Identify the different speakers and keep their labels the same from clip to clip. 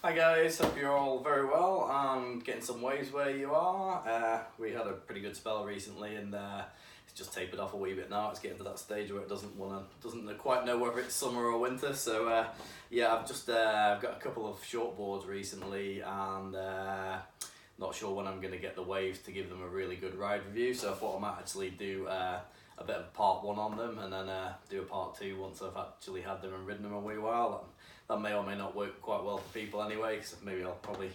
Speaker 1: Hi guys, hope you're all very well and getting some waves where you are. We had a pretty good spell recently and it's just tapered off a wee bit now. It's getting to that stage where it doesn't quite know whether it's summer or winter. So yeah, I've got a couple of short boards recently and not sure when I'm going to get the waves to give them a really good ride review. So I thought I might actually do a bit of part one on them and then do a part two once I've actually had them and ridden them a wee while. That may or may not work quite well for people anyway, because maybe I'll probably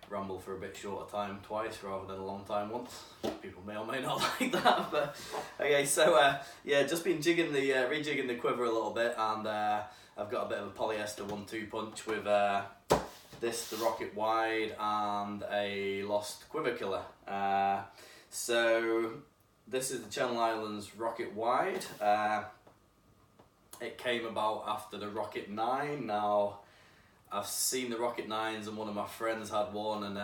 Speaker 1: ramble for a bit shorter time twice rather than a long time once. People may or may not like that, but okay. So yeah, just been rejigging the quiver a little bit, and I've got a bit of a polyester 1-2 punch with the Rocket Wide and a Lost Quiver Killer. So this is the Channel Islands Rocket Wide. It came about after the Rocket 9. Now, I've seen the Rocket 9s and one of my friends had one, and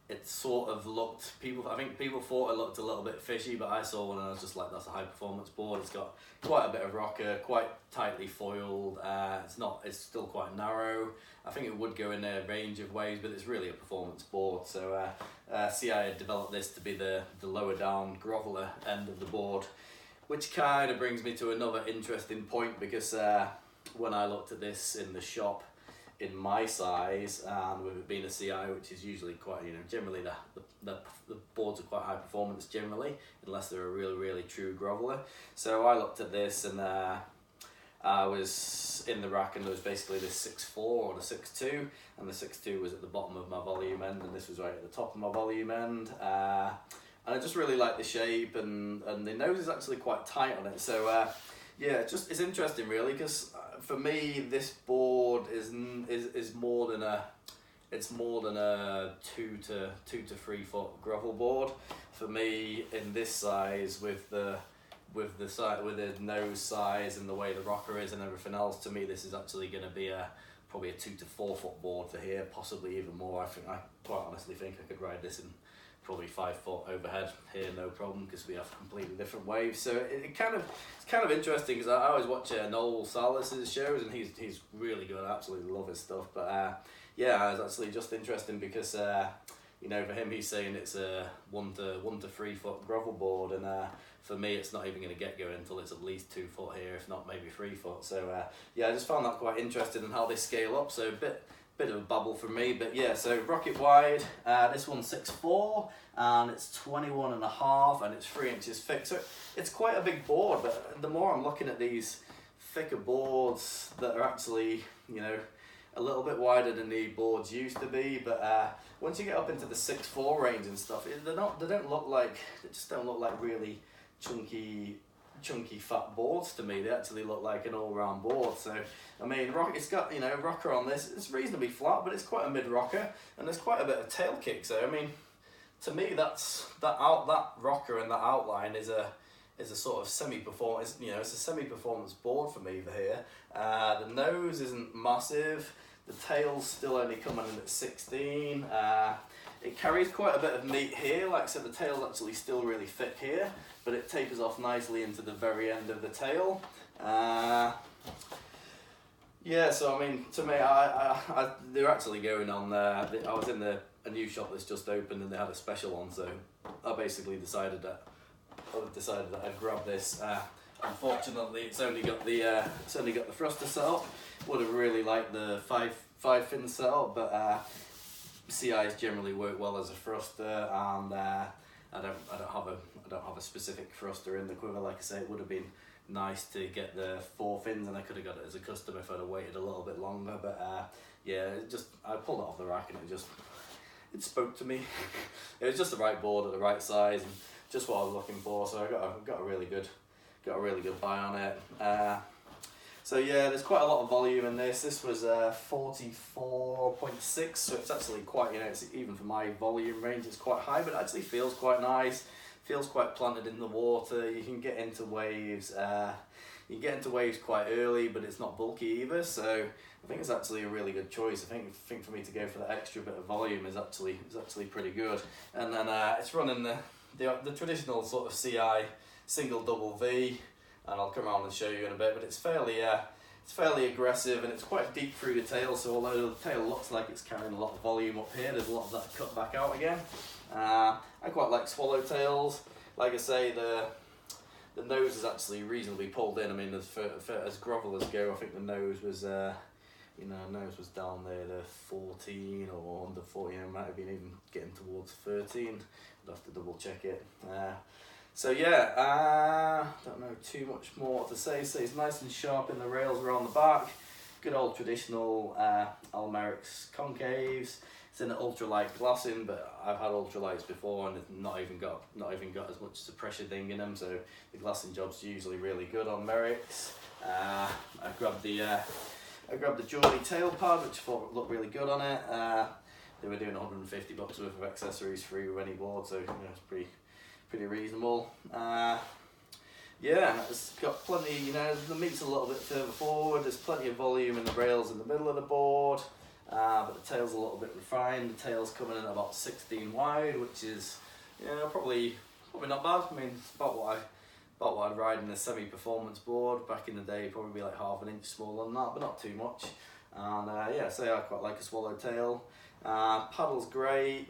Speaker 1: it sort of looked, I think people thought it looked a little bit fishy, but I saw one and I was just like, that's a high performance board. It's got quite a bit of rocker, quite tightly foiled. It's still quite narrow. I think it would go in a range of waves, but it's really a performance board. So CI had developed this to be the lower down groveler end of the board, which kind of brings me to another interesting point, because when I looked at this in the shop in my size, and with it being a CI, which is usually quite, generally the boards are quite high performance generally, unless they're a really true groveler. So I looked at this and I was in the rack and there was basically this 6.4 or the 6.2, and the 6.2 was at the bottom of my volume end and this was right at the top of my volume end. And I just really like the shape, and the nose is actually quite tight on it. So yeah, it's interesting really, because for me this board is more than a 2 to 3 foot grovel board. For me, in this size, with the nose size and the way the rocker is and everything else, to me this is actually going to be probably a 2 to 4 foot board for here, possibly even more. I quite honestly think I could ride this in probably 5 foot overhead here, no problem, because we have completely different waves. So it's kind of interesting, because I always watch Noel Salas's shows and he's really good. I absolutely love his stuff. But yeah, it's actually just interesting because for him, he's saying it's a 1 to 3 foot grovel board, and for me it's not even going to get going until it's at least 2 foot here, if not maybe 3 foot. So yeah, I just found that quite interesting in how they scale up. So a bit of a bubble for me, but yeah. So Rocket Wide, this one's 6.4 and it's 21.5 and it's 3 inches thick. So it's quite a big board, but the more I'm looking at these thicker boards that are actually, a little bit wider than the boards used to be, but once you get up into the 6.4 range and stuff, they just don't look like really chunky fat boards to me. They actually look like an all-round board. So I mean, it's got rocker on this. It's reasonably flat, but it's quite a mid rocker, and there's quite a bit of tail kick. So I mean, to me, that rocker and that outline is a sort of semi-performance. It's a semi-performance board for me for here. The nose isn't massive. The tail's still only coming in at 16. It carries quite a bit of meat here. Like I said, the tail's actually still really thick here, but it tapers off nicely into the very end of the tail. Yeah, so I mean, to me, they're actually going on there. I was in a new shop that's just opened and they had a special on, so I basically decided that I'd grab this. Unfortunately, it's only got the thruster set up. Would have really liked the five fin setup, but CIs generally work well as a thruster, and I don't have a specific thruster in the quiver. Like I say, it would have been nice to get the 4 fins, and I could have got it as a custom if I'd have waited a little bit longer. But yeah, I pulled it off the rack and it spoke to me. It was just the right board at the right size and just what I was looking for. So I got a really good buy on it. So yeah, there's quite a lot of volume in this. This was 44.6, so it's actually quite, it's, even for my volume range, it's quite high, but it actually feels quite nice. Feels quite planted in the water. You can get into waves. You can get into waves quite early, but it's not bulky either. So I think it's actually a really good choice. I think for me to go for that extra bit of volume is actually pretty good. And then it's running the traditional sort of CI single double V, and I'll come around and show you in a bit. But it's fairly it's fairly aggressive and it's quite deep through the tail, so although the tail looks like it's carrying a lot of volume up here, there's a lot of that cut back out again. I quite like swallowtails. Like I say, the nose is actually reasonably pulled in. I mean, as grovellers go, I think the nose was, nose was down there to 14 or under 14. It might have been even getting towards 13. I'd have to double check it. So yeah, don't know too much more to say. So it's nice and sharp in the rails around the back. Good old traditional Almeric's concaves. It's in an ultralight glassing, but I've had ultralights before and it's not even got as much as a pressure ding in them. So the glassing job's usually really good on Merrick's. I grabbed the Geordie tail pad, which I thought looked really good on it. They were doing $150 worth of accessories free with any board, so it's pretty reasonable. Yeah, it's got plenty, the meat's a little bit further forward, there's plenty of volume in the rails in the middle of the board, but the tail's a little bit refined. The tail's coming in about 16 wide, which is probably not bad. I mean, it's about what I'd ride in a semi-performance board. Back in the day, probably like half an inch smaller than that, but not too much. And yeah, so I quite like a swallowtail. Paddle's great.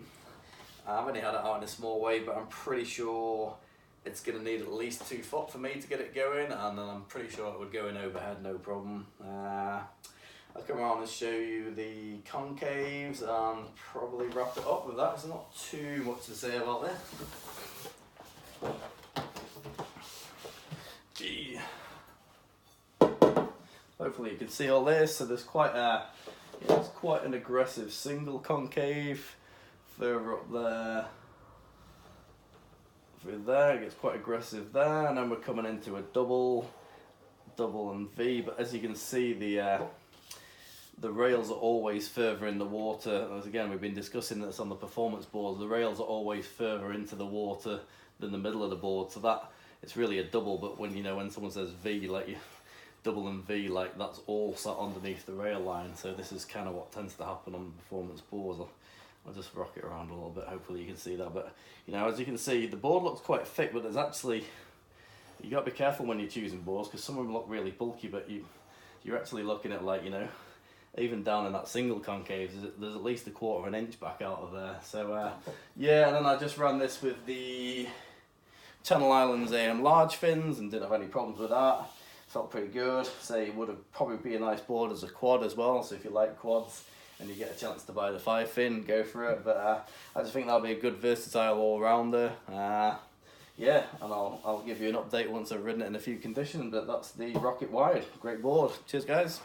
Speaker 1: I've only had it out in a small way, but I'm pretty sure it's going to need at least 2 foot for me to get it going, and then I'm pretty sure it would go in overhead, no problem. I'll come around and show you the concaves and probably wrap it up with that. There's not too much to say about this. Gee. Hopefully you can see all this. So there's quite an aggressive single concave. Further up there, through there, it gets quite aggressive there, and then we're coming into a double and V. But as you can see, the rails are always further in the water. As again, we've been discussing this on the performance boards. The rails are always further into the water than the middle of the board, so that it's really a double. But when when someone says V, like you double and V, like that's all sat underneath the rail line. So this is kind of what tends to happen on performance boards. I'll just rock it around a little bit, hopefully you can see that. But as you can see, the board looks quite thick, but there's actually, you got to be careful when you're choosing boards, because some of them look really bulky, but you're actually looking at, like, even down in that single concave, there's at least 1/4 of an inch back out of there. So yeah, and then I just ran this with the Channel Islands AM large fins and didn't have any problems with that. Felt pretty good. So it would have probably be a nice board as a quad as well, so if you like quads and you get a chance to buy the 5 fin, go for it. But I just think that'll be a good versatile all-rounder. Yeah, and I'll give you an update once I've ridden it in a few conditions, but that's the Rocket Wide. Great board. Cheers, guys.